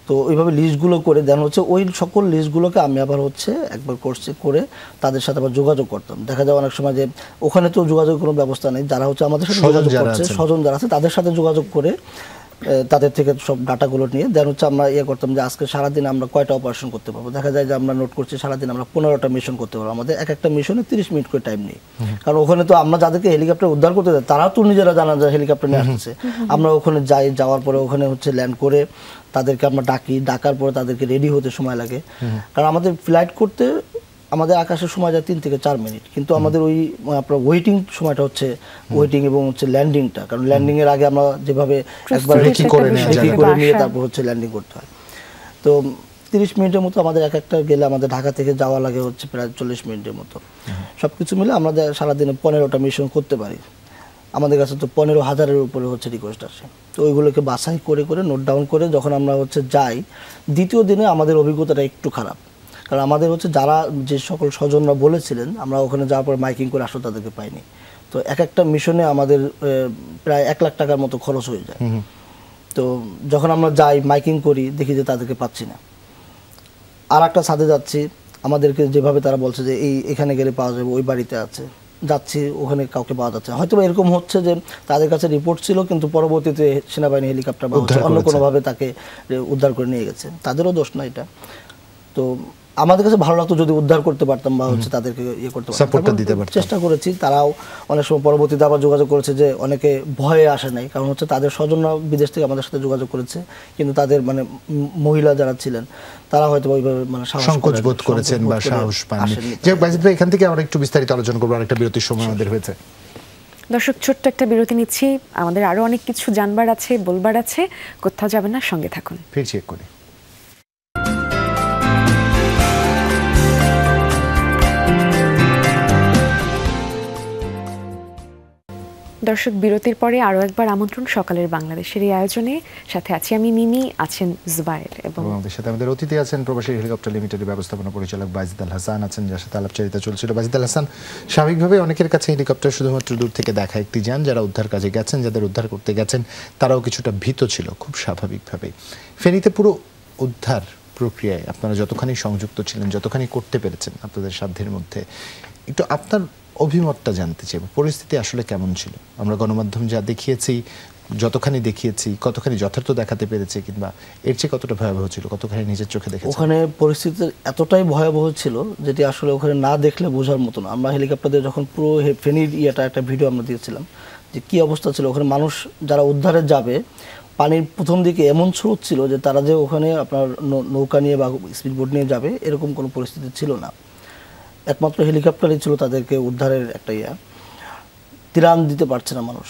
তো ওইভাবে লিস্টগুলো করে দেন হচ্ছে, ওই সকল লিস্টগুলোকে আমি আবার হচ্ছে একবার করে তাদের সাথে আবার যোগাযোগ করতাম। দেখা যায় অনেক সময় যে ওখানে তো যোগাযোগের কোনো ব্যবস্থা নেই, যারা হচ্ছে আমাদের সাথে যোগাযোগ করছে, স্বজন যারা আছে তাদের সাথে যোগাযোগ করে তাদের থেকে সব ডাটাগুলো নিয়ে দেন হচ্ছে আমরা ইয়ে করতাম যে আজকে সারাদিন আমরা কয়টা অপারেশন করতে পারবো। দেখা যায় যে আমরা নোট করছি সারাদিন আমরা 15টা মিশন করতে পারবো, আমাদের এক একটা মিশনে 30 মিনিট করে টাইম নেই। কারণ ওখানে তো আমরা যাদেরকে হেলিকপ্টার উদ্ধার করতে যাই তারা তো নিজেরা জানা যায় হেলিকপ্টার নিয়ে আসছে, আমরা ওখানে যাই, যাওয়ার পরে ওখানে হচ্ছে ল্যান্ড করে তাদেরকে আমরা ডাকার পরে তাদেরকে রেডি হতে সময় লাগে। কারণ আমাদের ফ্লাইট করতে আমাদের আকাশের সময় যায় 3 থেকে 4 মিনিট, কিন্তু আমাদের ওই আপনার ওয়েটিং সময়টা হচ্ছে ওয়েটিং এবং হচ্ছে ল্যান্ডিংটা, কারণ ল্যান্ডিং এর আগে আমরা যেভাবে একবার রেডি করে নিয়ে তারপর হচ্ছে ল্যান্ডিং করতে হয়। তো 30 মিনিটের মতো আমাদের এক একটা গেলে আমাদের ঢাকা থেকে যাওয়া লাগে হচ্ছে প্রায় 40 মিনিটের মতো। সবকিছু মিলে আমরা সারাদিনে 15টা মিশন করতে পারি। আমাদের কাছে তো 15,000-এর উপরে হচ্ছে রিকোয়েস্ট আসে, তো ওইগুলোকে বাছাই করে করে নোট ডাউন করে যখন আমরা হচ্ছে যাই, দ্বিতীয় দিনে আমাদের অভিজ্ঞতাটা একটু খারাপ। কারণ আমাদের হচ্ছে যারা যে সকল স্বজনরা বলেছিলেন আমরা ওখানে যাওয়ার পর মাইকিং করে আসলে তাদেরকে পাইনি। তো এক একটা মিশনে আমাদের প্রায় 1 লাখ টাকার মতো খরচ হয়ে যায়। তো যখন আমরা যাই মাইকিং করি দেখি যে তাদেরকে পাচ্ছি না। আর একটা ছাদে যাচ্ছি, আমাদেরকে যেভাবে তারা বলছে যে এখানে গেলে পাওয়া যাবে, ওই বাড়িতে আছে, যাচ্ছি ওখানে কাউকে পাওয়া যাচ্ছে না। হয়তো এরকম হচ্ছে যে তাদের কাছে রিপোর্ট ছিল কিন্তু পরবর্তীতে সেনাবাহিনী হেলিকপ্টার বা অন্য কোনোভাবে তাকে উদ্ধার করে নিয়ে গেছে, তাদেরও দোষ না এটা। তো আমাদের কাছে ভালো লাগতো যদি উদ্ধার করতে পারতাম বা হচ্ছে তাদেরকে ইয়ে করতে পারতাম, চেষ্টা করেছি। তারাও অনেক সময় পরবর্তীতে আবার যোগাযোগ করেছে যে অনেকে ভয়ে আসে নাই, কারণ হচ্ছে তাদের স্বজনরা বিদেশ থেকে আমাদের সাথে যোগাযোগ করেছে, কিন্তু তাদের মানে মহিলা যারা ছিলেন তারা হয়তো ওইভাবে মানে সংকোচ বোধ করেছেন বা সাহস পাননি। যাই হোক বাজিদ ভাই, এখান থেকে আমরা একটু বিস্তারিত আলোচনা করবো, আরেকটা বিরতির সময় আমাদের হয়েছে। দর্শক ছোট্ট একটা বিরতি নিচ্ছি, আমাদের আরো অনেক কিছু জানবার আছে, বলবার আছে, কোথাও যাবেন না, সঙ্গে থাকুন। ফিরছি এক্ষুনি। দর্শক বিরতির পরে আরো একবার আমন্ত্রণ সকালের বাংলাদেশের এই আয়োজনে। সাথে আছি আমি মিমি, আছেন জুবায়ের এবং আমাদের সাথে আমাদের অতিথি আছেন প্রবাসী হেলিকপ্টার লিমিটেডের ব্যবস্থাপনা পরিচালক বাজিদ আল হাসান আছেন, যার সাথে আলাপচারিতা চলছিল। বাজিদ আল হাসান, স্বাভাবিকভাবে অনেকের কাছে হেলিকপ্টার শুধুমাত্র দূর থেকে দেখা একটি যান, যারা উদ্ধার কাজে গেছেন, যাদের উদ্ধার করতে গেছেন তারাও কিছুটা ভীত ছিল, খুব স্বাভাবিকভাবেই। ফেনীতে পুরো উদ্ধার প্রক্রিয়ায় আপনারা যতখানি সংযুক্ত ছিলেন, যতখানি করতে পেরেছেন আপনাদের সাধ্যের মধ্যে, একটু আপনার অভিমতটা জানতে চাই, পরিস্থিতি আসলে কেমন ছিল? আমরা গণমাধ্যম যা দেখিয়েছি, যতখানি দেখিয়েছি, কতখানি যথার্থ দেখাতে পেরেছে, কিংবা এর চেয়ে কতটা ভয়াবহ ছিল, কতখানি নিজের চোখে দেখেছি? ওখানে পরিস্থিতি এতটাই ভয়াবহ ছিল যেটি আসলে ওখানে না দেখলে বোঝার মতো না। আমরা হেলিকপ্টার দিয়ে যখন পুরো ফেনীর একটা ভিডিও আমরা দিয়েছিলাম যে কি অবস্থা ছিল ওখানে, মানুষ যারা উদ্ধারে যাবে পানির প্রথম দিকে এমন স্রোত ছিল যে তারা যে ওখানে আপনার নৌকা নিয়ে বা স্পিড বোট নিয়ে যাবে এরকম কোনো পরিস্থিতি ছিল না। একমাত্র হেলিকপ্টারই ছিল তাদেরকে উদ্ধারের একটা ত্রাণ দিতে পারছে না মানুষ।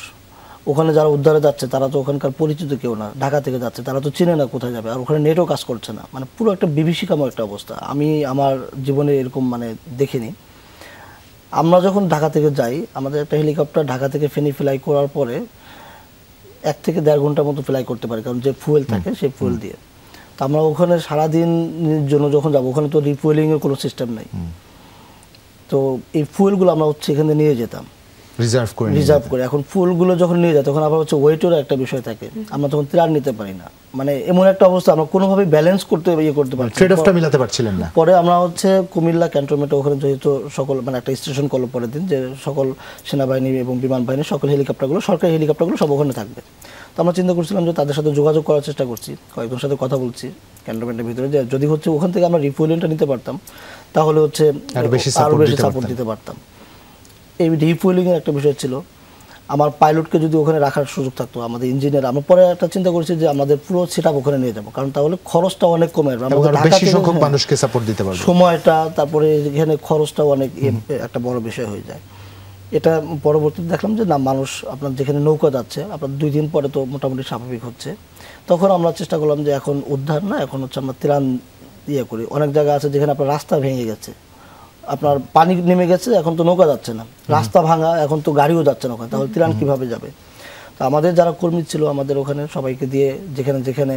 ওখানে যারা উদ্ধারে যাচ্ছে তারা তো ওখানকার পরিচিত কেউ না, ঢাকা থেকে যাচ্ছে, তারা তো চিনে না কোথায় যাবে, আর ওখানে নেটও কাজ করছে না, মানে পুরো একটা বিভীষিকাময় একটা অবস্থা। আমি আমার জীবনে এরকম মানে দেখিনি। আমরা যখন ঢাকা থেকে যাই, আমাদের একটা হেলিকপ্টার ঢাকা থেকে ফেনী ফ্লাই করার পরে 1 থেকে 1.5 ঘন্টার মতো ফ্লাই করতে পারে, কারণ যে ফুয়েল থাকে সেই ফুয়েল দিয়ে। তো আমরা ওখানে সারাদিনের জন্য যখন যাবো, ওখানে তো রিফুয়েলিংয়ের কোনো সিস্টেম নেই। তো এই ফুয়েলগুলো আমরা হচ্ছে এখানে নিয়ে যেতাম রিজার্ভ করে। এখন ফুলগুলো যখন নিয়ে যায় তখন আবার হচ্ছে ওয়েটেরও একটা বিষয় থাকে, আমরা তখন ত্রাণ নিতে পারি না, মানে এমন একটা অবস্থা আমরা কোনোভাবে ব্যালেন্স করতে পারছি, ট্রেড অফটা মিলাতে পারছিলেন না। পরে আমরা হচ্ছে কুমিল্লা ক্যান্টনমেন্টে ওখানে যেহেতু সকল মানে একটা স্টেশন করলো পরের দিন, যে সকল সেনাবাহিনী এবং বিমান বাহিনী সকল হেলিকপ্টারগুলো, সরকারি হেলিকপ্টারগুলো সব ওখানে থাকবে। তো আমরা চিন্তা করছিলাম যে তাদের সাথে যোগাযোগ করার চেষ্টা করছি, কয়েকজনের সাথে কথা বলছি ক্যান্টনমেন্টের ভিতরে, যে যদি হচ্ছে ওখান থেকে আমরা রিফুয়েলিংটা নিতে পারতাম তাহলে হচ্ছে আরো বেশি সাপোর্ট দিতে পারতাম। এই রিফুয়েলিংয়ের একটা বিষয় ছিল। আমার পাইলটকে যদি ওখানে রাখার সুযোগ থাকতো, আমাদের ইঞ্জিনিয়ার, আমরা পরে একটা চিন্তা করেছি যে আমাদের পুরো সেটআপ ওখানে নিয়ে যাবো, কারণ তাহলে খরচটা অনেক কমে আসবে, বেশি সংখ্যক মানুষকে সাপোর্ট দিতে পারবো, সময়টা, তারপরে এখানে খরচটাও অনেক একটা বড় বিষয় হয়ে যায়। এটা পরবর্তীতে দেখলাম যে না, মানুষ আপনার যেখানে নৌকা যাচ্ছে আপনার 2 দিন পরে তো মোটামুটি স্বাভাবিক হচ্ছে। তখন আমরা চেষ্টা করলাম যে এখন উদ্ধার না, এখন হচ্ছে আমরা ত্রাণ করি। অনেক জায়গা আছে যেখানে আপনার রাস্তা ভেঙে গেছে, আপনার পানি নেমে গেছে, এখন তো নৌকা যাচ্ছে না, রাস্তা ভাঙা, এখন তো গাড়িও যাচ্ছে না ওখানে, তাহলে ত্রাণ কিভাবে যাবে? তো আমাদের যারা কর্মী ছিল আমাদের ওখানে সবাইকে দিয়ে যেখানে যেখানে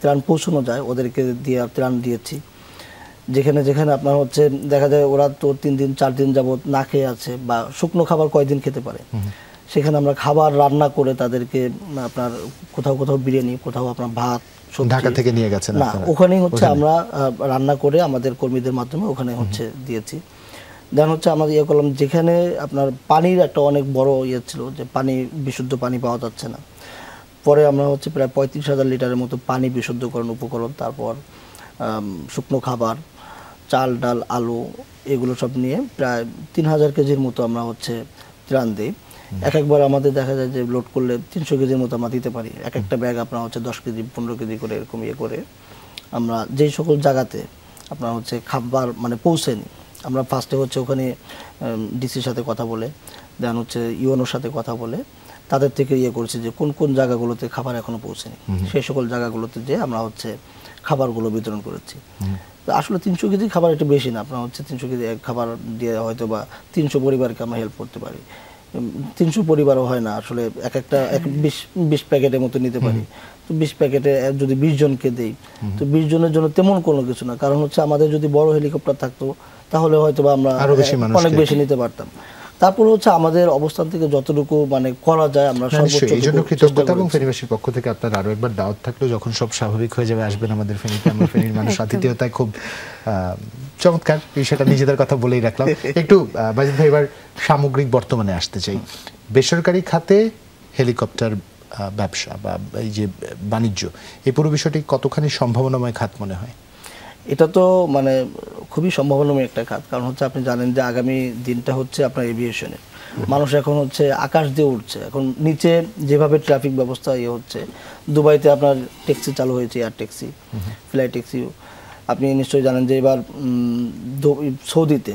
ত্রাণ পৌঁছানো যায় ওদেরকে দিয়ে ত্রাণ দিয়েছি। যেখানে যেখানে আপনার হচ্ছে দেখা যায় ওরা তো 3 দিন 4 দিন যাবত না খেয়ে আছে, বা শুকনো খাবার কয়দিন খেতে পারে, সেখানে আমরা খাবার রান্না করে তাদেরকে, আপনার কোথাও কোথাও বিরিয়ানি, কোথাও আপনার ভাত, ঢাকা থেকে নিয়ে গেছেন না, ওখানেই হচ্ছে আমরা রান্না করে আমাদের কর্মীদের মাধ্যমে ওখানে হচ্ছে দিয়েছি। দেন হচ্ছে আমরা করলাম যেখানে আপনার পানির একটা অনেক বড় ছিল, যে পানি, বিশুদ্ধ পানি পাওয়া যাচ্ছে না। পরে আমরা হচ্ছে প্রায় 35,000 লিটারের মতো পানি বিশুদ্ধকরণ উপকরণ, তারপর শুকনো খাবার, চাল ডাল আলু, এগুলো সব নিয়ে প্রায় 3000 কেজির মতো আমরা হচ্ছে ত্রাণ দিই। একবার আমাদের দেখা যায় যে লোড করলে 300 কেজির মতো আমরা দিতে পারি। একটা ব্যাগ আপনার হচ্ছে 10 কেজি 15 কেজি করে এরকম করে আমরা যেই সকল জায়গাতে আপনার হচ্ছে খাবার মানে পৌঁছেনি, আমরা ফার্স্টে হচ্ছে ওখানে ডিসির সাথে কথা বলে, দেন হচ্ছে ইউএনওর সাথে কথা বলে তাদের থেকে করছি যে কোন কোন জায়গাগুলোতে খাবার এখনো পৌঁছেনি, সেই সকল জায়গাগুলোতে যে আমরা হচ্ছে খাবারগুলো বিতরণ করেছি। তো আসলে 300 কেজি খাবার একটু বেশি না, আপনার হচ্ছে 300 কেজি খাবার দিয়ে হয়তো বা 300 পরিবারকে আমরা হেল্প করতে পারি। 300 পরিবারও হয় না আসলে, একটা 20 প্যাকেটের মতো নিতে পারি। তো 20 প্যাকেটে যদি 20 জনকে দেই, তো 20 জনের জন্য তেমন কোনো কিছু না, কারণ হচ্ছে আমাদের যদি বড় হেলিকপ্টার থাকতো তাহলে হয়তো বা আমরা অনেক বেশি নিতে পারতাম। তারপর হচ্ছে আমাদের অবস্থান থেকে যতটুকু মানে করা যায় আমরা সর্বোচ্চ। এই জন্য কৃতজ্ঞতা, এবং ফেনীবাসীর পক্ষ থেকে আপনার আরো একবার দাওয়াত থাকলো, যখন সব স্বাভাবিক হয়ে যাবে আসবেন আমাদের ফেনীতে। আমরা ফেনীর মানুষ আতিথেয়তায় খুব চমৎকার, সেটা নিজেদের কথা বলেই রাখলাম। একটু বাজিদ ভাই এবার সামগ্রিক বর্তমানে আসতে চাই। বেসরকারি খাতে হেলিকপ্টার ব্যবসা বা এই যে বাণিজ্য, এই পুরো বিষয়টি কতখানি সম্ভাবনাময় খাত মনে হয়? এটা তো মানে খুবই সম্ভাবনাময় একটা খাত, কারণ হচ্ছে আপনি জানেন যে আগামী দিনটা হচ্ছে আপনার এভিয়েশনের। মানুষ এখন হচ্ছে আকাশ দিয়ে উঠছে, এখন নিচে যেভাবে ট্রাফিক ব্যবস্থা হচ্ছে, দুবাইতে আপনার ট্যাক্সি চালু হয়েছে, এয়ার ট্যাক্সি, ফ্লাই ট্যাক্সি। আপনি নিশ্চয়ই জানেন যে এবার সৌদিতে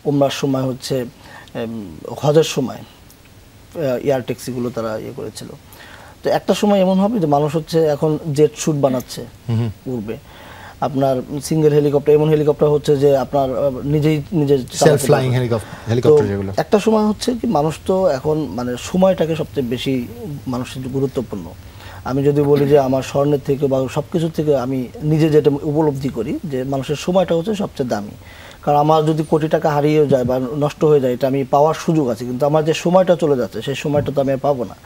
উমরার সময় হচ্ছে, হজের সময় এয়ার ট্যাক্সিগুলো তারা করেছিল। তো একটা সময় এমন হবে যে মানুষ হচ্ছে এখন জেট শুট বানাচ্ছে, উড়বে। আপনার সিঙ্গেল হেলিকপ্টার, এমন হেলিকপ্টার হচ্ছে যে আপনার নিজেই সেলফ ফ্লাইং হেলিকপ্টার যেগুলো। একটা সময় হচ্ছে কি মানুষ তো এখন মানে সময়টাকে সবচেয়ে বেশি মানুষের গুরুত্বপূর্ণ। আমি যদি বলি যে আমার স্বর্ণের থেকে বা সবকিছু থেকে আমি নিজে যেটা উপলব্ধি করি যে মানুষের সময়টা হচ্ছে সবচেয়ে দামি। কারণ আমার যদি কোটি টাকা হারিয়ে যায় বা নষ্ট হয়ে যায়, এটা আমি পাওয়ার সুযোগ আছে, কিন্তু আমার যে সময়টা চলে যাচ্ছে সেই সময়টা তো আমি পাবো না।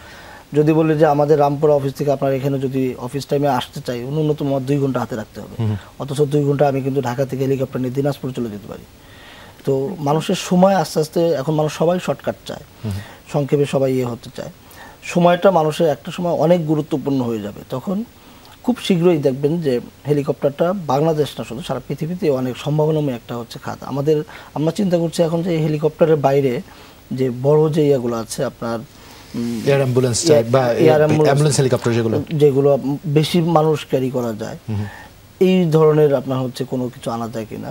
যদি বলি যে আমাদের রামপুরা অফিস থেকে আপনার এখানে যদি অফিস টাইমে আসতে চাই, ন্যূনতম 2 ঘন্টা হাতে রাখতে হবে, অথচ 2 ঘন্টা আমি কিন্তু ঢাকা থেকে হেলিকপ্টার নিয়ে দিনাজপুর চলে যেতে পারি। তো মানুষের সময় আস্তে আস্তে, এখন মানুষ সবাই শর্টকাট চায়, সংক্ষেপে সবাই হতে চায়। সময়টা মানুষের একটা সময় অনেক গুরুত্বপূর্ণ হয়ে যাবে, তখন খুব শীঘ্রই দেখবেন যে হেলিকপ্টারটা বাংলাদেশ না শুধু সারা পৃথিবীতে অনেক সম্ভাবনাময় একটা হচ্ছে খাত। আমরা চিন্তা করছি এখন যে এই হেলিকপ্টারের বাইরে যে বড় যে ইয়েগুলো আছে আপনার এয়ার অ্যাম্বুলেন্স বা অ্যাম্বুলেন্স হেলিকপ্টার যেগুলো বেশি মানুষ ক্যারি করা যায়, এই ধরনের আপনার হচ্ছে কোনো কিছু আনা যায় কিনা।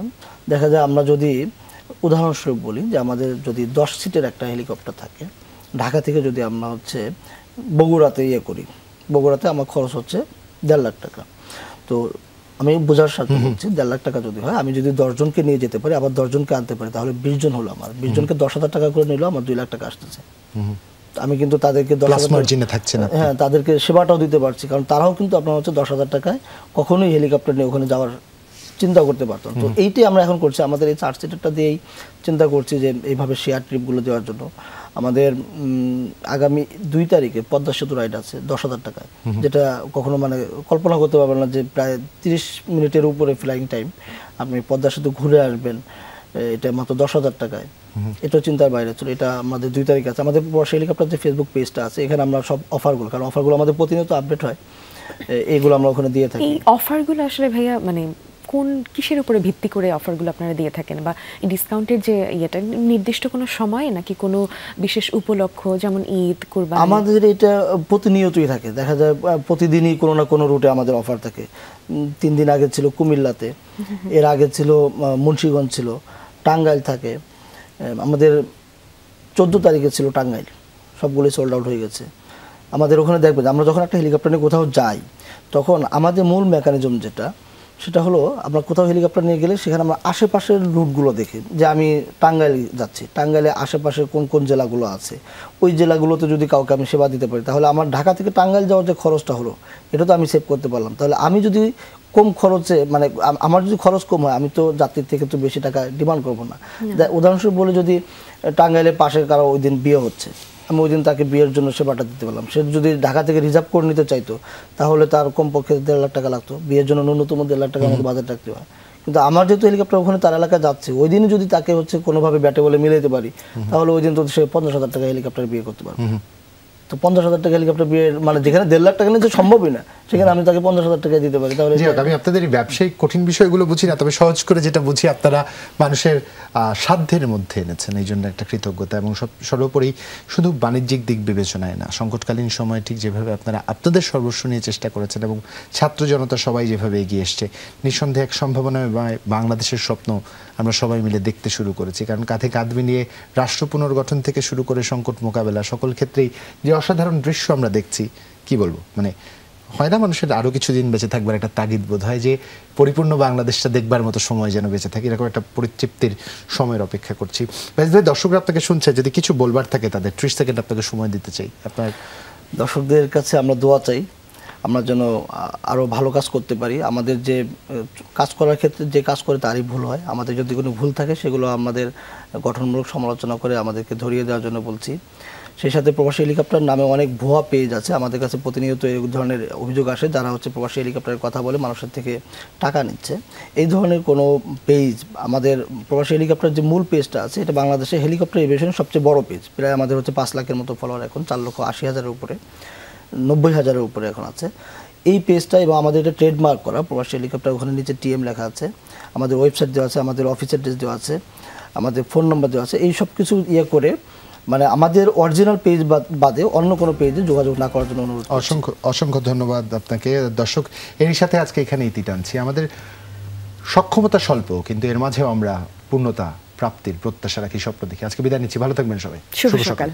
দেখা যায় আমরা যদি উদাহরণস্বরূপ বলি যে আমাদের যদি 10 সিটের একটা হেলিকপ্টার থাকে, ঢাকা থেকে যদি আমরা হচ্ছে বগুড়াতে করি, বগুড়াতে আমার খরচ হচ্ছে 1.5 লাখ টাকা। তো আমি বোঝার সাথে বলছি 1.5 লাখ টাকা যদি হয়, আমি যদি 10 জনকে নিয়ে যেতে পারি, আবার 10 জনকে আনতে পারি, তাহলে 20 জন হলো আমার, 20 জনকে 10,000 টাকা করে নিলেও আমার 2 লাখ টাকা আসতেছে। আমি কিন্তু তাদেরকে 10,000 মার্জিনে থাকছে না, হ্যাঁ, তাদেরকে সেবাটাও দিতে পারছি, কারণ তারাও কিন্তু আপনার হচ্ছে 10,000 টাকায় কখনোই হেলিকপ্টার নিয়ে ওখানে যাওয়ার চিন্তা করতে পারতাম। তো এইটাই আমরা এখন করছি, আমাদের এই 4 সিটারটা দিয়েই চিন্তা করছি যে এইভাবে শেয়ার ট্রিপগুলো দেওয়ার জন্য। আমাদের আগামী 2 তারিখে পদ্মা সেতু রাইড আছে 10,000 টাকায়, যেটা কখনো মানে কল্পনা করতে পারবেন না যে প্রায় 30 মিনিটের উপরে ফ্লাইং টাইম, আপনি পদ্মা সেতু ঘুরে আসবেন, এটা মাত্র 10,000 টাকায়। এটাও চিন্তার বাইরে ছিল। এটা আমাদের 2 তারিখ আছে। আমাদের প্রবাসী হেলিকপ্টার যে ফেসবুক পেজটা আছে, এখানে আমরা সব অফারগুলো, কারণ অফারগুলো আমাদের প্রতিনিয়ত আপডেট হয়, এইগুলো আমরা ওখানে দিয়ে থাকি। এই অফারগুলো আসলে ভাইয়া মানে কোন কিসের উপরে ভিত্তি করে অফারগুলো আপনারা দিয়ে থাকেন, বা ডিসকাউন্টের যে ইয়েটা নির্দিষ্ট কোনো সময় নাকি কোনো বিশেষ উপলক্ষ, যেমন ঈদ, কুরবানি? আমাদের এটা প্রতিনিয়তই থাকে, দেখা যায় প্রতিদিনই কোনো না কোনো রুটে আমাদের অফার থাকে। 3 দিন আগে ছিল কুমিল্লাতে, এর আগে ছিল মুন্সিগঞ্জ, ছিল টাঙ্গাইল থাকে, আমাদের 14 তারিখে ছিল টাঙ্গাইল, সবগুলোই সোল্ড আউট হয়ে গেছে। আমাদের ওখানে দেখবেন আমরা যখন একটা হেলিকপ্টার নিয়ে কোথাও যাই, তখন আমাদের মূল মেকানিজম যেটা, সেটা হলো আমরা কোথাও হেলিকপ্টার নিয়ে গেলে সেখানে আমরা আশেপাশের রুটগুলো দেখি, যে আমি টাঙ্গাইল যাচ্ছি, টাঙ্গাইলে আশেপাশে কোন কোন জেলাগুলো আছে, ওই জেলাগুলোতে যদি কাউকে আমি সেবা দিতে পারি, তাহলে আমার ঢাকা থেকে টাঙ্গাইল যাওয়ার যে খরচটা হলো, এটা তো আমি সেভ করতে পারলাম। তাহলে আমি যদি কম খরচে, মানে আমার যদি খরচ কম হয়, আমি তো যাত্রীর থেকে তো বেশি টাকা ডিমান্ড করবো না। উদাহরণস্বরূপ বলে, যদি টাঙ্গাইলের পাশে কারো ওই দিন বিয়ে হচ্ছে, আমি ওই দিন তাকে বিয়ের জন্য সেবাটা দিতে পারলাম, সে যদি ঢাকা থেকে রিজার্ভ করে নিতে চাইতো, তাহলে তার কমপক্ষে 1.5 লাখ টাকা লাগতো, বিয়ের জন্য ন্যূনতম 1.5 লাখ টাকা আমাকে বাজার রাখতে হয়। কিন্তু আমার যেহেতু হেলিকপ্টার ওখানে তার এলাকায় যাচ্ছে, ওই দিনই যদি তাকে হচ্ছে কোনোভাবে ব্যাটে বলে মিলাইতে পারি, তাহলে ওই দিন তো সে 50,000 টাকা হেলিকপ্টার বিয়ে করতে পারবে। তো 50,000 টাকা হেলিকপ্টার বিয়ে, মানে যেখানে 1.5 লাখ টাকা নিতে সম্ভবই না, সেখানে আমি তাকে 50,000 টাকা দিতে পারি। তাহলে আমি আপনাদের এই ব্যবসায়িক কঠিন বিষয়গুলো বুঝি না, তবে সহজ করে যেটা বুঝি, আপনারা মানুষের সাধ্যের মধ্যে এনেছেন, এই জন্য একটা কৃতজ্ঞতা। এবং সর্বোপরি শুধু বাণিজ্যিক দিক বিবেচনায় না, সংকটকালীন সময় ঠিক যেভাবে আপনারা আপনাদের সর্বস্ব নিয়ে চেষ্টা করেছেন এবং ছাত্র জনতা সবাই যেভাবে এগিয়ে এসছে, নিঃসন্দেহে এক সম্ভাবনায় বাংলাদেশের স্বপ্ন আমরা সবাই মিলে দেখতে শুরু করেছি। কারণ কাঁধে কাঁধ মিলিয়ে রাষ্ট্র পুনর্গঠন থেকে শুরু করে সংকট মোকাবেলা, সকল ক্ষেত্রেই যে অসাধারণ দৃশ্য আমরা দেখছি, কি বলবো, মানে হয় না মানুষের আরো কিছুদিন বেঁচে থাকবার একটা তাগিদ বোধ হয়, যে পরিপূর্ণ বাংলাদেশটা দেখবার মতো সময় যেন বেঁচে থাকে, এরকম একটা পরিতৃপ্তির সময়ের অপেক্ষা করছি। ভাই, দর্শকরা আপনাকে শুনছে, যদি কিছু বলবার থাকে তাদের 30 সেকেন্ড আপনাকে সময় দিতে চাই। আপনার দর্শকদের কাছে আমরা দোয়া চাই, আমরা যেন আরো ভালো কাজ করতে পারি। আমাদের যে কাজ করার ক্ষেত্রে যে কাজ করে তারই ভুল হয়, আমাদের যদি কোনো ভুল থাকে সেগুলো আমাদের গঠনমূলক সমালোচনা করে আমাদেরকে ধরিয়ে দেওয়ার জন্য বলছি। সেই সাথে প্রবাসী হেলিকপ্টার নামে অনেক ভুয়া পেজ আছে, আমাদের কাছে প্রতিনিয়ত এই ধরনের অভিযোগ আসে, যারা হচ্ছে প্রবাসী হেলিকপ্টারের কথা বলে মানুষের থেকে টাকা নিচ্ছে। এই ধরনের কোনো পেজ, আমাদের প্রবাসী হেলিকপ্টার যে মূল পেজটা আছে, এটা বাংলাদেশে হেলিকপ্টার এভিয়েশনের সবচেয়ে বড় পেজ, প্রায় আমাদের হচ্ছে 5 লাখের মতো ফলোয়ার, এখন 4,80,000-এর উপরে, 90,000-এর উপরে এখন আছে এই পেজটা। এবং আমাদের এটা ট্রেডমার্ক করা প্রবাসী হেলিকপ্টার, ওখানে নিচে টিএম লেখা আছে, আমাদের ওয়েবসাইট দেওয়া আছে, আমাদের অফিস অ্যাড্রেস দেওয়া আছে, আমাদের ফোন নাম্বার দেওয়া আছে। এই সব কিছু করে, মানে আমাদের অরিজিনাল পেজ বাদে অন্য কোনো পেজে যোগাযোগ না করার জন্য অনুরোধ। অসংখ্য ধন্যবাদ আপনাকে। দর্শক, এরই সাথে আজকে এখানে ইতি টানছি। আমাদের সক্ষমতা স্বল্প, কিন্তু এর মাঝেও আমরা পূর্ণতা প্রাপ্তির প্রত্যাশা রাখি, স্বপ্ন দেখি। আজকে বিদায় নিচ্ছি, ভালো থাকবেন সবাই, শুভ সকাল।